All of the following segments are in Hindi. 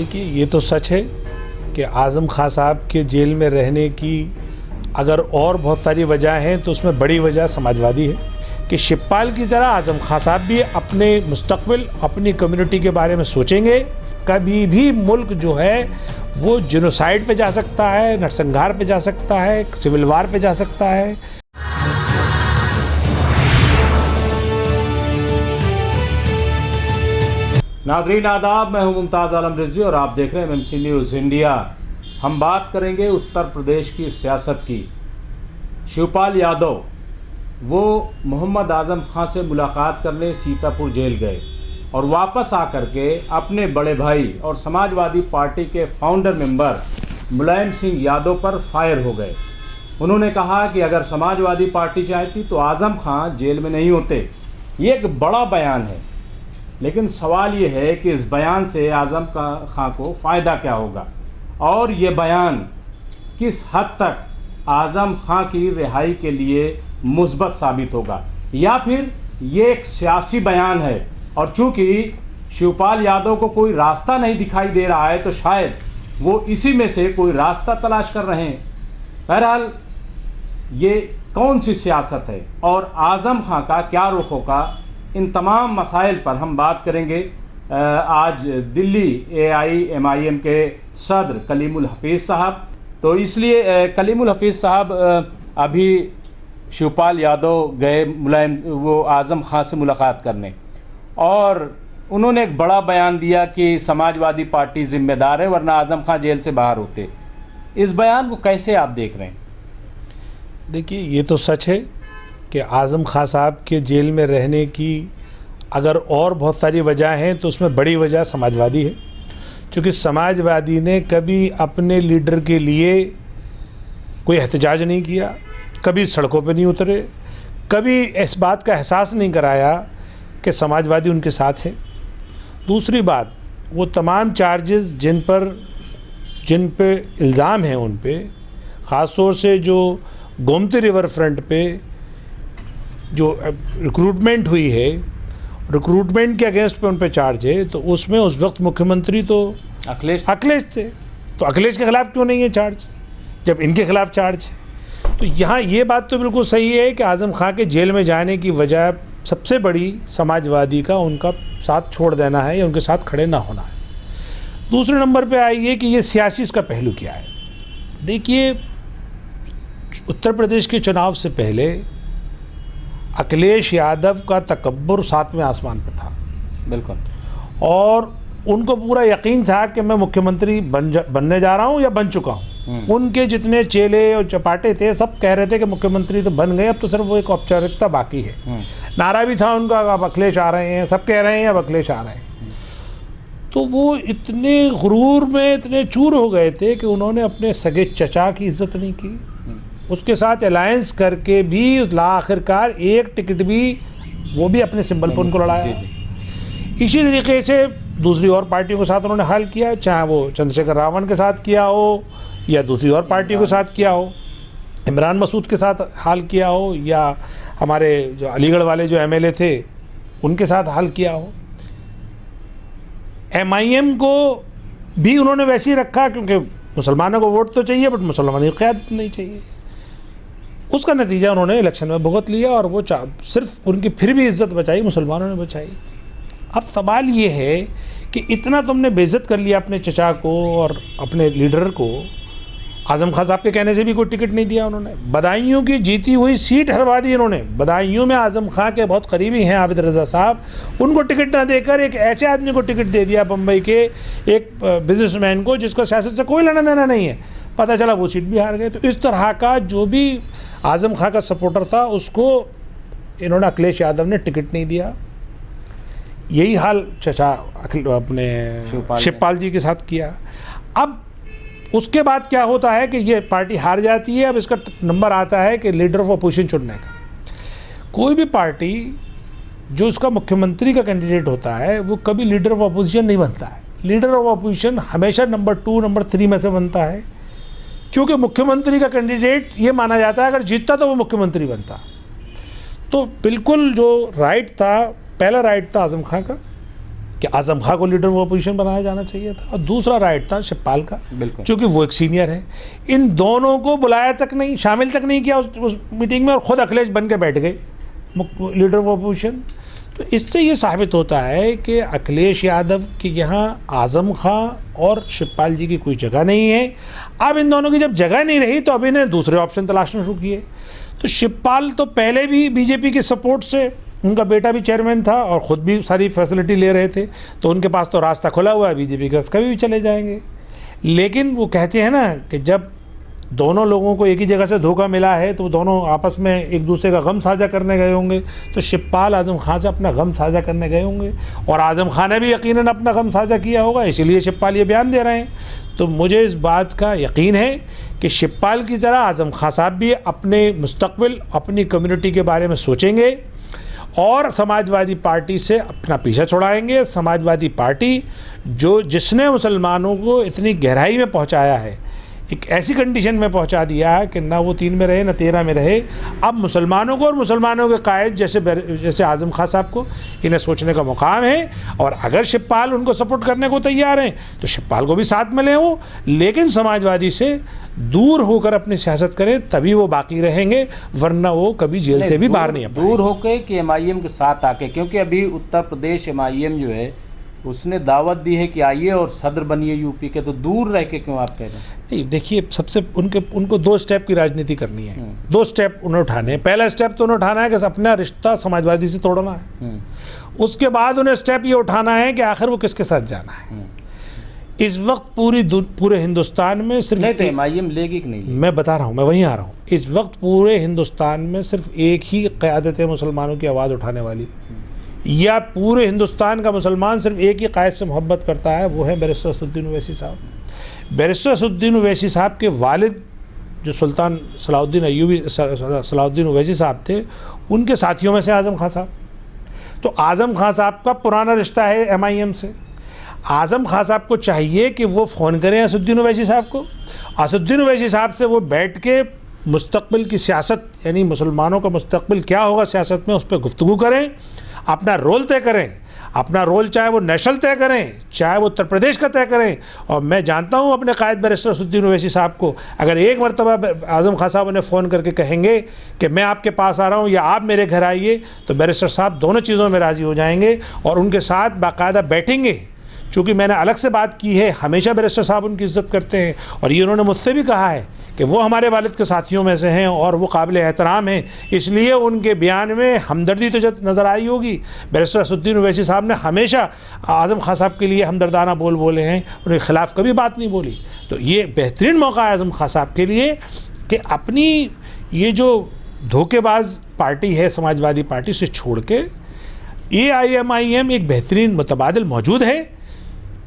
देखिए, ये तो सच है कि आज़म खां साहब के जेल में रहने की अगर और बहुत सारी वजह हैं तो उसमें बड़ी वजह समाजवादी है कि शिवपाल की तरह आज़म खां साहब भी अपने मुस्तकबिल, अपनी कम्युनिटी के बारे में सोचेंगे। कभी भी मुल्क जो है वो जेनोसाइड पे जा सकता है, नरसंहार पे जा सकता है, सिविल वार पे जा सकता है। नाज़रीन आदाब, मैं हूं मुमताज़ आलम रिजवी और आप देख रहे हैं एमएमसी न्यूज़ इंडिया। हम बात करेंगे उत्तर प्रदेश की सियासत की। शिवपाल यादव वो मोहम्मद आज़म खां से मुलाकात करने सीतापुर जेल गए और वापस आकर के अपने बड़े भाई और समाजवादी पार्टी के फाउंडर मेंबर मुलायम सिंह यादव पर फायर हो गए। उन्होंने कहा कि अगर समाजवादी पार्टी चाहती तो आज़म खां जेल में नहीं होते। ये एक बड़ा बयान है, लेकिन सवाल ये है कि इस बयान से आज़म खां को फ़ायदा क्या होगा और ये बयान किस हद तक आज़म खां की रिहाई के लिए मुस्बत साबित होगा, या फिर ये एक सियासी बयान है और चूँकि शिवपाल यादव को कोई रास्ता नहीं दिखाई दे रहा है तो शायद वो इसी में से कोई रास्ता तलाश कर रहे हैं। बहरहाल ये कौन सी सियासत है और आज़म खां का क्या रुख होगा, इन तमाम मसाइल पर हम बात करेंगे। आज दिल्ली AIMIM के सदर कलीमुल हफीज़ साहब, तो इसलिए कलीमुल हफीज़ साहब अभी शिवपाल यादव गए वो आज़म खां से मुलाकात करने और उन्होंने एक बड़ा बयान दिया कि समाजवादी पार्टी ज़िम्मेदार है वरना आज़म खां जेल से बाहर होते। इस बयान को कैसे आप देख रहे हैं? देखिए, ये तो सच है कि आज़म खां साहब के जेल में रहने की अगर और बहुत सारी वजह हैं तो उसमें बड़ी वजह समाजवादी है, क्योंकि समाजवादी ने कभी अपने लीडर के लिए कोई एहतजाज नहीं किया, कभी सड़कों पे नहीं उतरे, कभी इस बात का एहसास नहीं कराया कि समाजवादी उनके साथ है। दूसरी बात, वो तमाम चार्जेस जिन पे इल्ज़ाम हैं उन पे, ख़ास तौर से जो गोमती रिवर फ्रंट पे जो रिक्रूटमेंट हुई है, रिक्रूटमेंट के अगेंस्ट पे उन पे चार्ज है, तो उसमें उस वक्त मुख्यमंत्री तो अखिलेश थे। तो अखिलेश के ख़िलाफ़ क्यों नहीं है चार्ज जब इनके ख़िलाफ़ चार्ज है? तो यहाँ ये बात तो बिल्कुल सही है कि आज़म खां के जेल में जाने की वजह सबसे बड़ी समाजवादी का उनका साथ छोड़ देना है या उनके साथ खड़े ना होना है। दूसरे नंबर पे आई है कि ये सियासी इसका पहलू क्या है। देखिए, उत्तर प्रदेश के चुनाव से पहले अखिलेश यादव का तकब्बुर 7वें आसमान पर था, बिल्कुल, और उनको पूरा यकीन था कि मैं मुख्यमंत्री बनने जा रहा हूँ या बन चुका हूँ। उनके जितने चेले और चपाटे थे सब कह रहे थे कि मुख्यमंत्री तो बन गए, अब तो सिर्फ वो एक औपचारिकता बाकी है। नारा भी था उनका, अब अखिलेश आ रहे हैं, सब कह रहे हैं अब अखिलेश आ रहे हैं। तो वो इतने गुरूर में इतने चूर हो गए थे कि उन्होंने अपने सगे चचा की इज्जत नहीं की, उसके साथ अलायंस करके भी आखिरकार एक टिकट भी वो भी अपने सिंबल पर उनको लड़ाया। इसी तरीके से दूसरी और पार्टियों के साथ उन्होंने हाल किया, चाहे वो चंद्रशेखर रावण के साथ किया हो या दूसरी और पार्टियों के साथ किया हो, इमरान मसूद के साथ हाल किया हो या हमारे जो अलीगढ़ वाले जो MLA थे उनके साथ हाल किया हो। MIM को भी उन्होंने वैसे ही रखा क्योंकि मुसलमानों को वोट तो चाहिए बट मुसलमानों की क़यादत नहीं चाहिए। उसका नतीजा उन्होंने इलेक्शन में भुगत लिया और वो सिर्फ उनकी फिर भी इज्जत बचाई, मुसलमानों ने बचाई। अब सवाल ये है कि इतना तुमने बेइज्जत कर लिया अपने चचा को और अपने लीडर को, आज़म खां साहब के कहने से भी कोई टिकट नहीं दिया उन्होंने, बदायूं की जीती हुई सीट हरवा दी इन्होंने। बदायूं में आज़म खां के बहुत करीबी हैं आबिद रज़ा साहब, उनको टिकट ना देकर एक ऐसे आदमी को टिकट दे दिया, बम्बई के एक बिजनेसमैन को जिसका सियासत से कोई लेना देना नहीं है। पता चला वो सीट भी हार गए। तो इस तरह का जो भी आज़म खां का सपोर्टर था उसको इन्होंने अखिलेश यादव ने टिकट नहीं दिया। यही हाल चचा अपने शिवपाल जी के साथ किया। अब उसके बाद क्या होता है कि ये पार्टी हार जाती है। अब इसका नंबर आता है कि लीडर ऑफ अपोजिशन चुनने का। कोई भी पार्टी जो उसका मुख्यमंत्री का कैंडिडेट होता है वो कभी लीडर ऑफ अपोजिशन नहीं बनता है। लीडर ऑफ अपोजिशन हमेशा नंबर 2 नंबर 3 में से बनता है, क्योंकि मुख्यमंत्री का कैंडिडेट ये माना जाता है अगर जीतता तो वो मुख्यमंत्री बनता। तो बिल्कुल जो राइट था, पहला राइट था आज़म खां का कि आजम खां को लीडर ऑफ अपोजिशन बनाया जाना चाहिए था, और दूसरा राइट था शिवपाल का, बिल्कुल। क्योंकि वो एक सीनियर है। इन दोनों को बुलाया तक नहीं, शामिल तक नहीं किया उस मीटिंग में, और ख़ुद अखिलेश बन के बैठ गए लीडर ऑफ अपोजिशन। तो इससे ये साबित होता है कि अखिलेश यादव के यहाँ आजम खां और शिवपाल जी की कोई जगह नहीं है। अब इन दोनों की जब जगह नहीं रही तो अब इन्हें दूसरे ऑप्शन तलाशना शुरू किए। तो शिवपाल तो पहले भी बीजेपी के सपोर्ट से, उनका बेटा भी चेयरमैन था और ख़ुद भी सारी फैसिलिटी ले रहे थे, तो उनके पास तो रास्ता खुला हुआ है बीजेपी का, कभी भी चले जाएंगे। लेकिन वो कहते हैं ना कि जब दोनों लोगों को एक ही जगह से धोखा मिला है तो दोनों आपस में एक दूसरे का गम साझा करने गए होंगे। तो शिवपाल आजम खां से अपना गम साझा करने गए होंगे, और आजम खां ने भी यकीनन अपना गम साझा किया होगा, इसीलिए शिवपाल ये बयान दे रहे हैं। तो मुझे इस बात का यकीन है कि शिवपाल की तरह आजम खां साहब भी अपने मुस्तकबिल, अपनी कम्युनिटी के बारे में सोचेंगे और समाजवादी पार्टी से अपना पीछा छुड़ाएंगे। समाजवादी पार्टी जिसने मुसलमानों को इतनी गहराई में पहुंचाया है, एक ऐसी कंडीशन में पहुंचा दिया है कि ना वो 3 में रहे ना 13 में रहे। अब मुसलमानों को और मुसलमानों के कायद जैसे आजम खां साहब को इन्हें सोचने का मुकाम है। और अगर शिवपाल उनको सपोर्ट करने को तैयार हैं तो शिवपाल को भी साथ में लें वो, लेकिन समाजवादी से दूर होकर अपनी सियासत करें, तभी वो बाकी रहेंगे, वरना वो कभी जेल से भी बाहर नहीं आ पाएंगे। दूर होकर कि MIM के साथ आके, क्योंकि अभी उत्तर प्रदेश MIM जो है उसने दावत दी है कि आइए और सदर बनिए यूपी के, तो दूर रह के क्यों आप कह रहे हैं? नहीं, देखिए, सबसे उनको 2 स्टेप की राजनीति करनी है। 2 स्टेप उन्हें उठाने हैं। पहला स्टेप तो उन्हें उठाना है कि अपना रिश्ता समाजवादी से तोड़ना है। उसके बाद उन्हें स्टेप ये उठाना है कि आखिर वो किसके साथ जाना है। इस वक्त पूरे हिंदुस्तान में सिर्फ नहीं, तो MIM लेगी कि नहीं? मैं बता रहा हूँ, मैं वहीं आ रहा हूँ। इस वक्त पूरे हिंदुस्तान में सिर्फ एक ही क़यादत है मुसलमानों की आवाज़ उठाने वाली, या पूरे हिंदुस्तान का मुसलमान सिर्फ एक ही कायद से मोहब्बत करता है, वो है बैरिस्टर असदुद्दीन ओवैसी साहब। बैरिस्टर असदुद्दीन ओवैसी साहब के वालिद जो सुल्तान सलाउद्दीन ओवैसी साहब थे, उनके साथियों में से आजम खां साहब। तो आजम खां साहब का पुराना रिश्ता है MIM से। आजम खां साहब को चाहिए कि वो फ़ोन करें असदुद्दीन ओवैसी साहब को, असदुद्दीन ओवैसी साहब से वो बैठ के मुस्तकबिल की सियासत, यानी मुसलमानों का मुस्तकबिल क्या होगा सियासत में, उस पर गुफ्तगू करें, अपना रोल तय करें। अपना रोल चाहे वो नेशनल तय करें, चाहे वो उत्तर प्रदेश का तय करें। और मैं जानता हूँ अपने कायद बैरिस्टर असदुद्दीन ओवैसी साहब को, अगर एक मरतबा आजम खां साहब उन्हें फ़ोन करके कहेंगे कि मैं आपके पास आ रहा हूँ या आप मेरे घर आइए, तो बैरिस्टर साहब दोनों चीज़ों में राज़ी हो जाएंगे और उनके साथ बाकायदा बैठेंगे। चूँकि मैंने अलग से बात की है, हमेशा बैरिस्टर साहब उनकी इज़्ज़त करते हैं, और ये उन्होंने मुझसे भी कहा है कि वो हमारे वालिद के साथियों में से हैं और वो काबिल एहतराम हैं, इसलिए उनके बयान में हमदर्दी तो नज़र आई होगी। बैरिस्टर असदुद्दीन ओवैसी साहब ने हमेशा आजम खां साहब के लिए हमदर्दाना बोले हैं, उनके ख़िलाफ़ कभी बात नहीं बोली। तो ये बेहतरीन मौका है आजम खां साहब के लिए कि अपनी ये जो धोखेबाज पार्टी है समाजवादी पार्टी से छोड़ के AIMIM एक बेहतरीन मुतबादिल मौजूद है।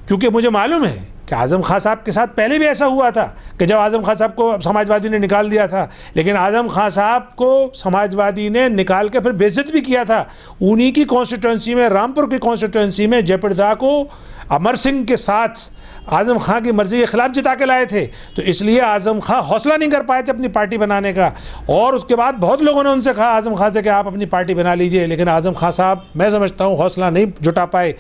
क्योंकि मुझे मालूम है कि आजम खां साहब के साथ पहले भी ऐसा हुआ था कि जब आजम खां साहब को समाजवादी ने निकाल दिया था, लेकिन आजम खां साहब को समाजवादी ने निकाल के फिर बेइज्जत भी किया था। उन्हीं की कॉन्स्टिट्यूंसी में, रामपुर की कॉन्स्टिट्यूंसी में जयप्रदा को अमर सिंह के साथ आजम खां की मर्ज़ी के ख़िलाफ़ जिता के लाए थे। तो इसलिए आजम खां हौसला नहीं कर पाए थे अपनी पार्टी बनाने का, और उसके बाद बहुत लोगों ने उनसे कहा आजम खां से कि आप अपनी पार्टी बना लीजिए, लेकिन आजम खां साहब, मैं समझता हूँ, हौसला नहीं जुटा पाए।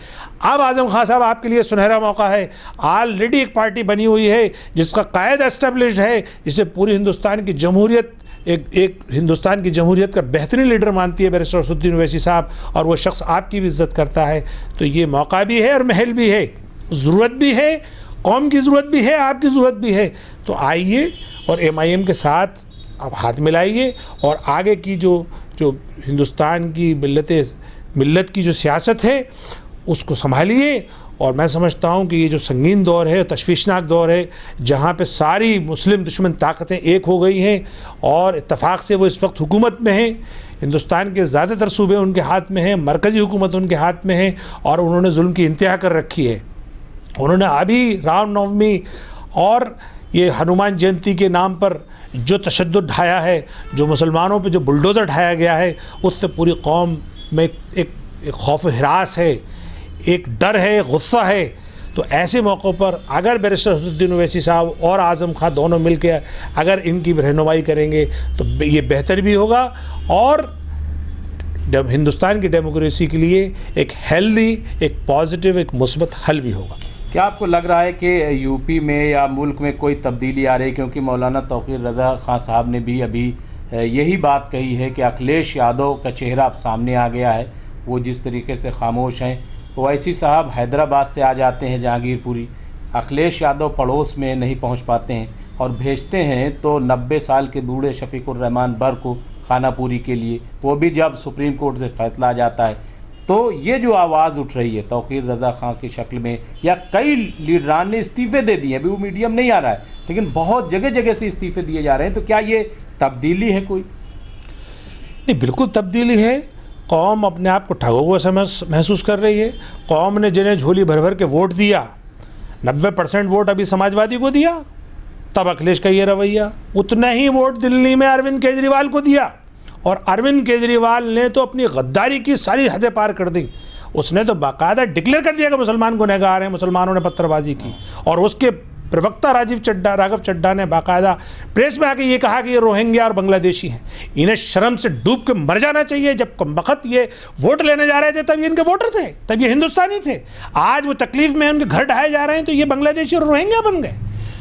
अब आजम खां साहब आपके लिए सुनहरा मौका है। ऑलरेडी एक पार्टी बनी हुई है जिसका कायद एस्टेब्लिश्ड है, जिसे पूरी हिंदुस्तान की जमहूरियत एक हिंदुस्तान की जमहूरियत का बेहतरीन लीडर मानती है बैरिस्टर असदुद्दीन ओवैसी साहब, और वो शख्स आपकी भी इज़्ज़त करता है। तो ये मौका भी है और महल भी है, ज़रूरत भी है, कौम की ज़रूरत भी है, आपकी ज़रूरत भी है। तो आइए और MIM के साथ आप हाथ मिलाइए और आगे की जो हिंदुस्तान की मिल्लत की जो सियासत है उसको संभालिए। और मैं समझता हूँ कि ये जो संगीन दौर है, तशवीशनाक दौर है, जहाँ पे सारी मुस्लिम दुश्मन ताकतें एक हो गई हैं और इत्तफाक से वो इस वक्त हुकूमत में हैं। हिंदुस्तान के ज़्यादातर सूबे उनके हाथ में हैं, मरकज़ी हुकूमत उनके हाथ में है, और उन्होंने जुल्म की इंतहा कर रखी है। उन्होंने अभी रामनवमी और ये हनुमान जयंती के नाम पर जो तशद्दुद ढाया है, जो मुसलमानों पे जो बुलडोज़र ढाया गया है, उससे पूरी कौम में एक खौफ हिरास है, एक डर है, गुस्सा है। तो ऐसे मौक़ों पर अगर बैरिस्टर असदुद्दीन ओवैसी साहब और आज़म खां दोनों मिलकर अगर इनकी रहनुमाई करेंगे तो ये बेहतर भी होगा, और हिंदुस्तान की डेमोक्रेसी के लिए एक हेल्दी, एक पॉजिटिव, एक मुस्बत हल भी होगा। क्या आपको लग रहा है कि यूपी में या मुल्क में कोई तब्दीली आ रही है? क्योंकि मौलाना तौक़ीर रज़ा ख़ान साहब ने भी अभी यही बात कही है कि अखिलेश यादव का चेहरा अब सामने आ गया है। वो जिस तरीके से खामोश हैं, ओवैसी साहब हैदराबाद से आ जाते हैं जहांगीरपुरी, अखिलेश यादव पड़ोस में नहीं पहुंच पाते हैं और भेजते हैं तो 90 साल के बूढ़े शफीकुर रहमान बर को खानापुरी के लिए, वो भी जब सुप्रीम कोर्ट से फैसला आ जाता है। तो ये जो आवाज़ उठ रही है तौक़ीर रज़ा ख़ान की शक्ल में, या कई लीडरान ने इस्तीफ़े दे दिए, अभी वो मीडियम नहीं आ रहा है, लेकिन बहुत जगह जगह से इस्तीफ़े दिए जा रहे हैं, तो क्या ये तब्दीली है कोई? नहीं, बिल्कुल तब्दीली है। कौम अपने आप को ठगा हुआ महसूस कर रही है। कौम ने जिन्हें झोली भर भर के वोट दिया, 90% वोट अभी समाजवादी को दिया, तब अखिलेश का ये रवैया। उतना ही वोट दिल्ली में अरविंद केजरीवाल को दिया, और अरविंद केजरीवाल ने तो अपनी गद्दारी की सारी हदें पार कर दी। उसने तो बाकायदा डिक्लेयर कर दिया कि मुसलमान गुनहगार हैं, मुसलमानों ने पत्थरबाजी की, और उसके प्रवक्ता राघव चड्ढा ने बाकायदा प्रेस में आके ये कहा कि ये रोहिंग्या और बांग्लादेशी हैं। इन्हें शर्म से डूब के मर जाना चाहिए। जब कमबख्त ये वोट लेने जा रहे थे तब ये इनके वोटर थे, तब ये हिंदुस्तानी थे। आज वो तकलीफ में उनके घर ढहाए जा रहे हैं तो ये बांग्लादेशी और रोहिंग्या बन गए।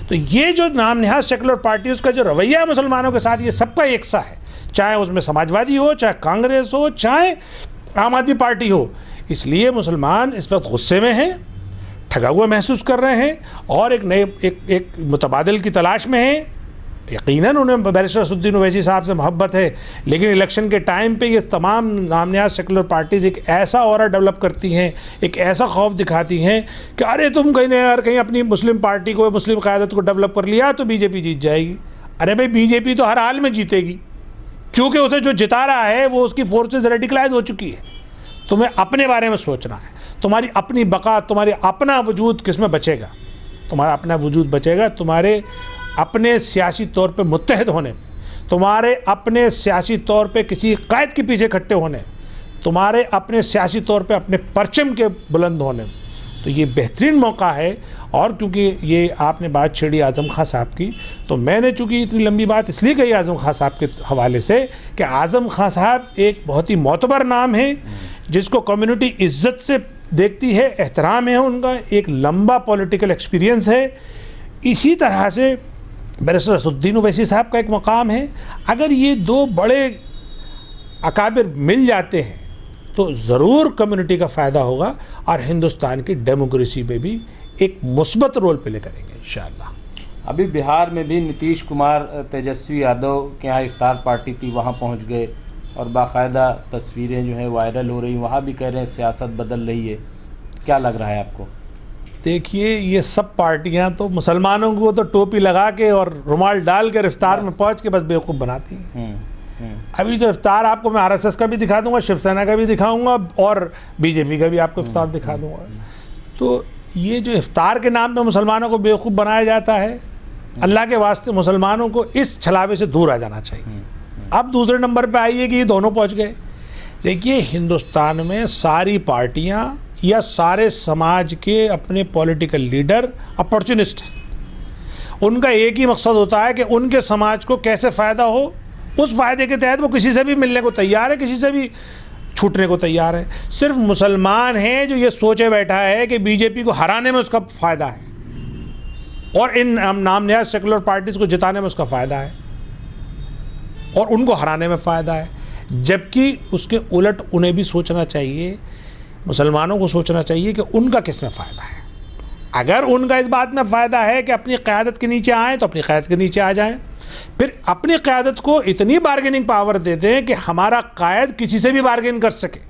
तो ये जो नाम निहाद सेकुलर पार्टी, उसका जो रवैया है मुसलमानों के साथ, ये सबका एक सा है, चाहे उसमें समाजवादी हो, चाहे कांग्रेस हो, चाहे आम आदमी पार्टी हो। इसलिए मुसलमान इस वक्त गुस्से में हैं, ठगा हुआ महसूस कर रहे हैं, और एक मुतबादिल की तलाश में हैं। यकीनन उन्हें बैरिस्टर असदुद्दीन ओवैसी साहब से मोहब्बत है, लेकिन इलेक्शन के टाइम पे ये तमाम नामनिहाद सेकुलर पार्टीज़ एक ऐसा ऑरा डेवलप करती हैं, एक ऐसा खौफ दिखाती हैं कि अरे तुम कहीं ना यार कहीं अपनी मुस्लिम पार्टी को, मुस्लिम क़यादत को डेवलप कर लिया तो बीजेपी जीत जाएगी। अरे भाई, बीजेपी तो हर हाल में जीतेगी, क्योंकि उसे जो जिता रहा है वो उसकी फोर्सेज रेडिकलाइज हो चुकी है। तुम्हें अपने बारे में सोचना है, तुम्हारी अपनी बका, तुम्हारी अपना वजूद किस में बचेगा? तुम्हारा अपना वजूद बचेगा तुम्हारे अपने सियासी तौर पे मुत्तहद होने, तुम्हारे अपने सियासी तौर पे किसी कायद के पीछे इकट्ठे होने, तुम्हारे अपने सियासी तौर पे अपने परचम के बुलंद होने। तो ये बेहतरीन मौका है। और क्योंकि ये आपने बात छेड़ी आज़म खां साहब की, तो मैंने चूँकि इतनी लंबी बात इसलिए कही आज़म खां साहब के हवाले से कि आज़म खां साहब एक बहुत ही मोतबर नाम है, जिसको कम्युनिटी इज़्ज़त से देखती है, एहतराम है उनका, एक लंबा पॉलिटिकल एक्सपीरियंस है। इसी तरह से बैरिस्टर असदुद्दीन ओवैसी साहब का एक मकाम है। अगर ये दो बड़े अकाबिर मिल जाते हैं तो ज़रूर कम्युनिटी का फ़ायदा होगा, और हिंदुस्तान की डेमोक्रेसी में भी एक मुस्बत रोल प्ले करेंगे इंशाअल्लाह। अभी बिहार में भी नीतीश कुमार तेजस्वी यादव के यहाँ इफ्तार पार्टी थी, वहाँ पहुँच गए, और बाकायदा तस्वीरें जो हैं वायरल हो रही, वहाँ भी कह रहे हैं सियासत बदल रही है। क्या लग रहा है आपको? देखिए, ये सब पार्टियां तो मुसलमानों को तो टोपी लगा के और रुमाल डाल के इफ्तार में पहुंच के बस बेवकूफ़ बनाती हैं। अभी तो इफ्तार आपको मैं आरएसएस का भी दिखा दूंगा, शिवसेना का भी दिखाऊंगा, और बीजेपी का भी आपको इफ्तार दिखा दूंगा। तो ये जो इफ्तार के नाम पे मुसलमानों को बेवकूफ़ बनाया जाता है, अल्लाह के वास्ते मुसलमानों को इस छलावे से दूर आ जाना चाहिए। अब दूसरे नंबर पे आइए कि ये दोनों पहुंच गए। देखिए, हिंदुस्तान में सारी पार्टियां या सारे समाज के अपने पॉलिटिकल लीडर अपॉर्चुनिस्ट हैं। उनका एक ही मकसद होता है कि उनके समाज को कैसे फ़ायदा हो, उस फ़ायदे के तहत वो किसी से भी मिलने को तैयार है, किसी से भी छूटने को तैयार है। सिर्फ मुसलमान है जो ये सोचे बैठा है कि बीजेपी को हराने में उसका फ़ायदा है, और इन नामनिहाद सेकुलर पार्टीज़ को जिताने में उसका फ़ायदा है, और उनको हराने में फ़ायदा है। जबकि उसके उलट उन्हें भी सोचना चाहिए, मुसलमानों को सोचना चाहिए कि उनका किस में फ़ायदा है। अगर उनका इस बात में फ़ायदा है कि अपनी क़यादत के नीचे आएँ तो अपनी क़यादत के नीचे आ जाएं, फिर अपनी क़यादत को इतनी बार्गेनिंग पावर दे दें कि हमारा कायद किसी से भी बार्गेन कर सके।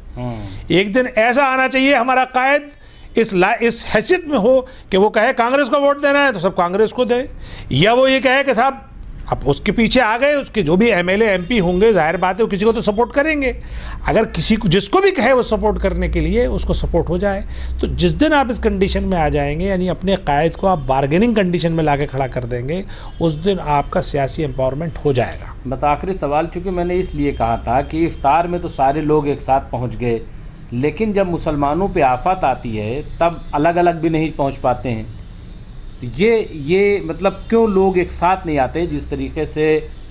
एक दिन ऐसा आना चाहिए हमारा कायद इस हैसियत में हो कि वो कहे कांग्रेस को वोट देना है तो सब कांग्रेस को दे, या वो ये कहे कि साहब अब उसके पीछे आ गए, उसके जो भी एमएलए एमपी होंगे, जाहिर बात है वो किसी को तो सपोर्ट करेंगे। अगर किसी को, जिसको भी कहे वो सपोर्ट करने के लिए, उसको सपोर्ट हो जाए। तो जिस दिन आप इस कंडीशन में आ जाएंगे, यानी अपने कायद को आप बार्गेनिंग कंडीशन में लाके खड़ा कर देंगे, उस दिन आपका सियासी एम्पावरमेंट हो जाएगा। बस आखिरी सवाल, चूँकि मैंने इसलिए कहा था कि इफ्तार में तो सारे लोग एक साथ पहुँच गए, लेकिन जब मुसलमानों पर आफत आती है तब अलग अलग भी नहीं पहुँच पाते हैं। ये मतलब क्यों लोग एक साथ नहीं आते? जिस तरीके से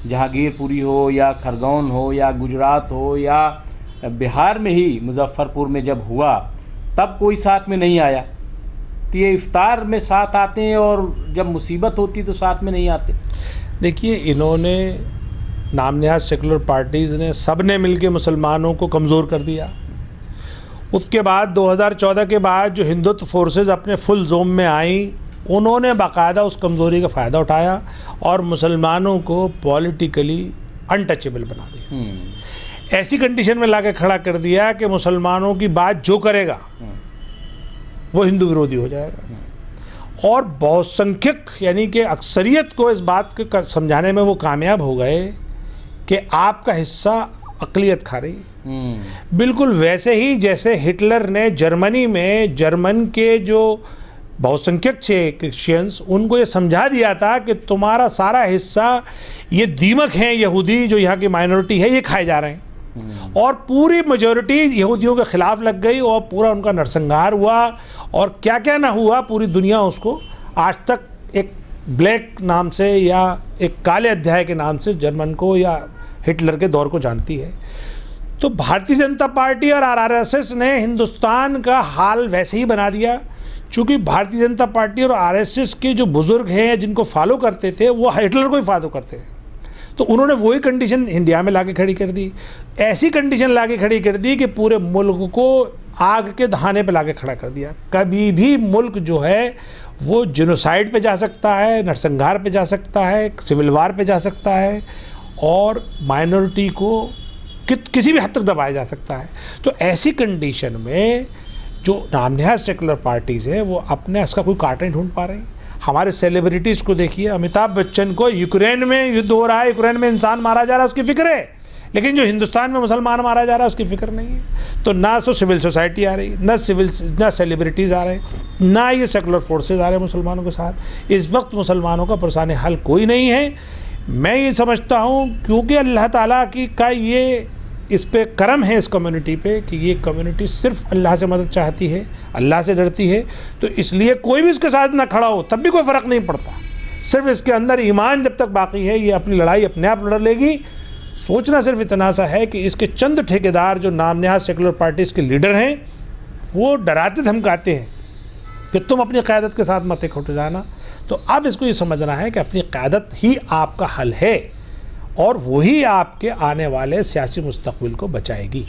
जहांगीरपुरी हो या खरगोन हो या गुजरात हो या बिहार में ही मुजफ्फरपुर में जब हुआ तब कोई साथ में नहीं आया। तो ये इफ्तार में साथ आते हैं और जब मुसीबत होती तो साथ में नहीं आते। देखिए, इन्होंने नाम नहाद सेकुलर पार्टीज़ ने सब ने मिलकर मुसलमानों को कमज़ोर कर दिया। उसके बाद 2014 के बाद जो हिंदुत्व फोर्सेस अपने फुल जोम में आई, उन्होंने बाकायदा उस कमज़ोरी का फ़ायदा उठाया और मुसलमानों को पॉलिटिकली अनटचेबल बना दिया। ऐसी कंडीशन में लाके खड़ा कर दिया कि मुसलमानों की बात जो करेगा वो हिंदू विरोधी हो जाएगा। और बहुसंख्यक यानी कि अक्सरियत को इस बात को समझाने में वो कामयाब हो गए कि आपका हिस्सा अक़लियत खा रही है। बिल्कुल वैसे ही जैसे हिटलर ने जर्मनी में जर्मन के जो बहुसंख्यक थे क्रिश्चियंस, उनको ये समझा दिया था कि तुम्हारा सारा हिस्सा ये दीमक हैं यहूदी जो यहाँ की माइनॉरिटी है, ये खाए जा रहे हैं। और पूरी मेजॉरिटी यहूदियों के ख़िलाफ़ लग गई और पूरा उनका नरसंहार हुआ और क्या क्या ना हुआ। पूरी दुनिया उसको आज तक एक ब्लैक नाम से या एक काले अध्याय के नाम से जर्मन को या हिटलर के दौर को जानती है। तो भारतीय जनता पार्टी और आरएसएस ने हिंदुस्तान का हाल वैसे ही बना दिया। चूँकि भारतीय जनता पार्टी और आरएसएस के जो बुज़ुर्ग हैं जिनको फॉलो करते थे वो हिटलर को ही फॉलो करते थे, तो उन्होंने वही कंडीशन इंडिया में लाके खड़ी कर दी। ऐसी कंडीशन लाके खड़ी कर दी कि पूरे मुल्क को आग के दहाने पे लाके खड़ा कर दिया। कभी भी मुल्क जो है वो जेनोसाइड पे जा सकता है, नरसंहार पे जा सकता है, सिविल वार पे जा सकता है और माइनॉरिटी को किसी भी हद तक दबाया जा सकता है। तो ऐसी कंडीशन में जो नाम नहाद सेकुलर पार्टीज़ हैं वो अपने इसका कोई काट नहीं ढूंढ पा रही। हमारे सेलिब्रिटीज़ को देखिए, अमिताभ बच्चन को यूक्रेन में युद्ध हो रहा है, यूक्रेन में इंसान मारा जा रहा है, उसकी फ़िक्र है, लेकिन जो हिंदुस्तान में मुसलमान मारा जा रहा है उसकी फ़िक्र नहीं है। तो ना तो सिविल सोसाइटी आ रही, ना सेलिब्रिटीज़ आ रहे, ना ये सेकुलर फोर्सेज आ रहे हैं मुसलमानों के साथ। इस वक्त मुसलमानों का पुरसाने हल कोई नहीं है। मैं ये समझता हूँ क्योंकि अल्लाह ताला की का ये इस पे करम है इस कम्युनिटी पे कि ये कम्युनिटी सिर्फ अल्लाह से मदद चाहती है, अल्लाह से डरती है, तो इसलिए कोई भी इसके साथ ना खड़ा हो तब भी कोई फ़र्क नहीं पड़ता। सिर्फ इसके अंदर ईमान जब तक बाकी है ये अपनी लड़ाई अपने आप लड़ लेगी। सोचना सिर्फ इतना सा है कि इसके चंद ठेकेदार जो नाम नहाद सेकुलर पार्टीज़ के लीडर हैं वो डराते धमकाते हैं कि तुम अपनी क़यादत के साथ मत इकट्ठे जाना। तो अब इसको ये समझना है कि अपनी क़यादत ही आपका हल है और वही आपके आने वाले सियासी मुस्तक़बिल को बचाएगी।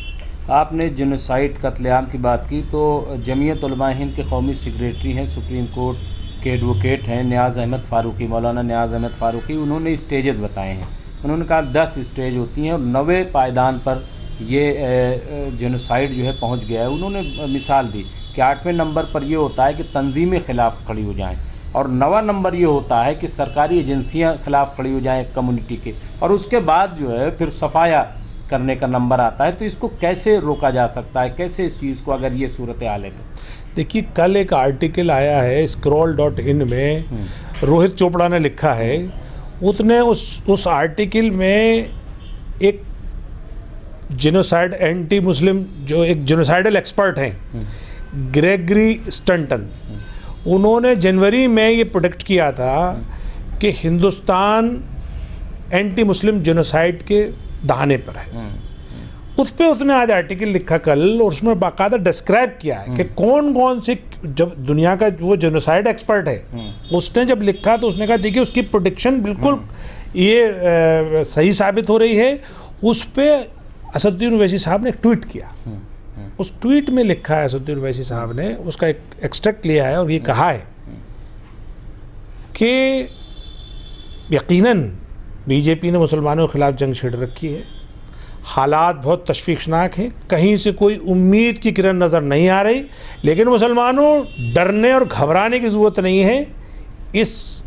आपने जेनोसाइड कत्लेआम की बात की, तो जमीयत उलमा हिंद के कौमी सेक्रेटरी हैं, सुप्रीम कोर्ट के एडवोकेट हैं न्याज़ अहमद फ़ारूकी, मौलाना न्याज़ अहमद फ़ारूकी, उन्होंने स्टेजेस बताए हैं। उन्होंने कहा 10 स्टेज होती हैं और 9वें पायदान पर ये जेनोसाइड जो है पहुँच गया है। उन्होंने मिसाल दी कि 8वें नंबर पर यह होता है कि तंजीमें ख़िलाफ़ खड़ी हो जाएँ और 9वां नंबर ये होता है कि सरकारी एजेंसियां खिलाफ खड़ी हो जाएं कम्युनिटी के, और उसके बाद जो है फिर सफाया करने का नंबर आता है। तो इसको कैसे रोका जा सकता है, कैसे इस चीज़ को अगर ये सूरत हाल है तो? देखिए, कल एक आर्टिकल आया है scroll.in में, रोहित चोपड़ा ने लिखा है। उसने उस आर्टिकल में एक जेनोसाइड एंटी मुस्लिम जो एक जेनोसाइडल एक्सपर्ट हैं ग्रेगरी स्टंटन, उन्होंने जनवरी में ये प्रोडिक्ट किया था कि हिंदुस्तान एंटी मुस्लिम जेनोसाइड के दहाने पर है। उस पर उसने आज आर्टिकल लिखा कल और उसमें बाकायदा डिस्क्राइब किया है कि कौन कौन से, जब दुनिया का वो जेनोसाइड एक्सपर्ट है उसने जब लिखा तो उसने कहा देखिए उसकी प्रोडिक्शन बिल्कुल ये सही साबित हो रही है। उस पर असदुद्दीन ओवैसी साहब ने एक ट्वीट किया। उस ट्वीट में लिखा है असदुद्दीन ओवैसी साहब ने, उसका एक एक्सट्रैक्ट लिया है और ये कहा है कि यकीनन बीजेपी ने मुसलमानों के खिलाफ जंग छेड़ रखी है, हालात बहुत तशवीशनाक हैं, कहीं से कोई उम्मीद की किरण नज़र नहीं आ रही, लेकिन मुसलमानों डरने और घबराने की ज़रूरत नहीं है। इस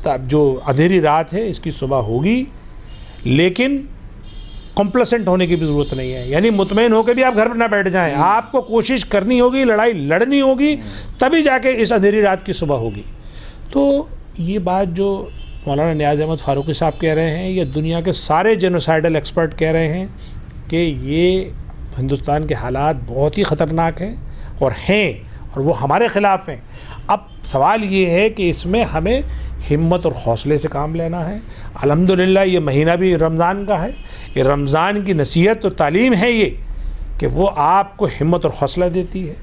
जो अंधेरी रात है इसकी सुबह होगी, लेकिन कॉम्प्लेसेंट होने की भी ज़रूरत नहीं है, यानी मुतमईन होकर भी आप घर पर ना बैठ जाएं। आपको कोशिश करनी होगी, लड़ाई लड़नी होगी, तभी जाके इस अंधेरी रात की सुबह होगी। तो ये बात जो मौलाना न्याज़ अहमद फ़ारूकी साहब कह रहे हैं, ये दुनिया के सारे जेनोसाइडल एक्सपर्ट कह रहे हैं कि ये हिंदुस्तान के हालात बहुत ही ख़तरनाक हैं और वो हमारे ख़िलाफ़ हैं। अब सवाल ये है कि इसमें हमें हिम्मत और हौसले से काम लेना है। अल्हम्दुलिल्लाह ये महीना भी रमज़ान का है, ये रमज़ान की नसीहत और तालीम है ये कि वो आपको हिम्मत और हौसला देती है,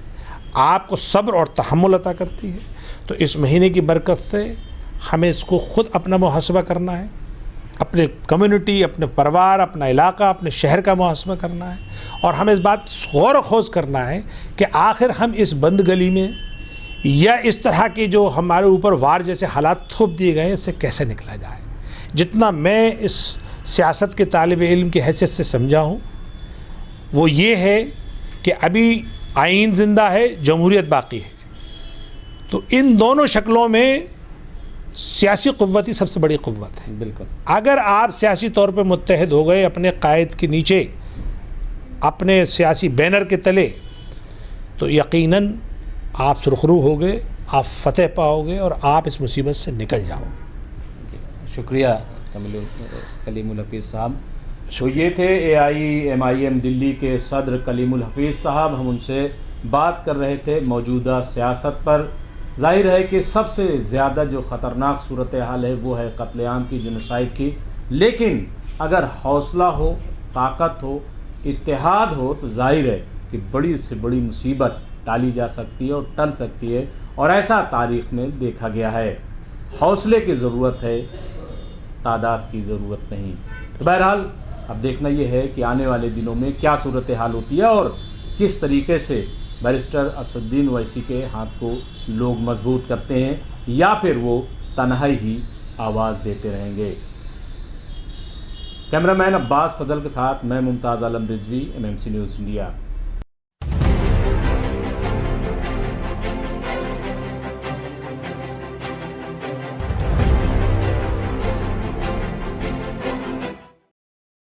आपको सब्र और तहम्मुल अता करती है। तो इस महीने की बरकत से हमें इसको ख़ुद अपना मुहासबा करना है, अपने कम्युनिटी, अपने परिवार, अपना इलाका, अपने शहर का मुहासबा करना है, और हमें इस बात गौर खोज करना है कि आखिर हम इस बंद गली में या इस तरह के जो हमारे ऊपर वार जैसे हालात थोप दिए गए हैं, इससे कैसे निकला जाए। जितना मैं इस सियासत के तालिब इल्म की हैसियत से समझा हूँ वो ये है कि अभी आइन ज़िंदा है, जमहूरियत बाकी है। तो इन दोनों शक्लों में सियासी क़ुव्वत ही सबसे बड़ी क़ुव्वत है। बिल्कुल। अगर आप सियासी तौर पे मुत्तहद हो गए अपने कायद के नीचे, अपने सियासी बैनर के तले, तो यकीनन आप सुरखरू होगे, आप फतेह पाओगे और आप इस मुसीबत से निकल जाओगे। शुक्रिया कलीमुल हफीज़ साहब। तो ये थे AIMIM दिल्ली के सदर कलीमुल हफीज़ साहब। हम उनसे बात कर रहे थे मौजूदा सियासत पर। जाहिर है कि सबसे ज़्यादा जो ख़तरनाक सूरत हाल है वो है कत्लेआम की, जेनोसाइड की। लेकिन अगर हौसला हो, ताकत हो, इत्तेहाद हो, तो जाहिर है कि बड़ी से बड़ी मुसीबत टाली जा सकती है और टल सकती है, और ऐसा तारीख़ में देखा गया है। हौसले की ज़रूरत है, तादाद की ज़रूरत नहीं। तो बहरहाल अब देखना ये है कि आने वाले दिनों में क्या सूरत हाल होती है और किस तरीके से बैरिस्टर असदुद्दीन ओवैसी के हाथ को लोग मजबूत करते हैं, या फिर वो तन्हाई ही आवाज़ देते रहेंगे। कैमरामैन अब्बास फजल के साथ मैं मुमताज़ आलम रिजवी, MMC न्यूज़ इंडिया।